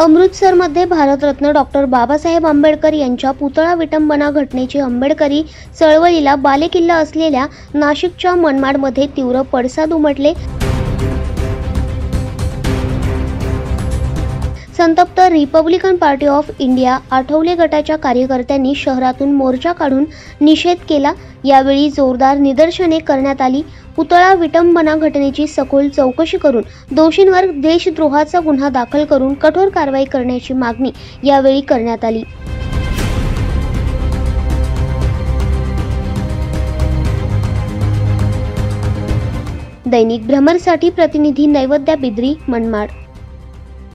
अमृतसरमध्ये भारतरत्न डॉक्टर बाबासाहेब आंबेडकर यांच्या पुतळा विटंबना घटनेची आंबेडकरी चळवळीला बालेकिल्ला असलेल्या नाशिकच्या मनमाडमध्ये तीव्र पडसाद उमटले। संतप्त Republican party of India Athawale गटाच्या कार्यकर्त्यांनी शहरातून मोर्चा काढून निषेध केला। यावेळी जोरदार निदर्शने करण्यात आली। पुतळा विटंबना घटनेची सखोल चौकशी करून दोषींवर देशद्रोहाचा गुन्हा दाखल करून कठोर कारवाई करण्याची मागणी यावेळी करण्यात आली। दैनिक भ्रमरसाठी प्रतिनिधी नैवेद्या बिद्री, मनमाड।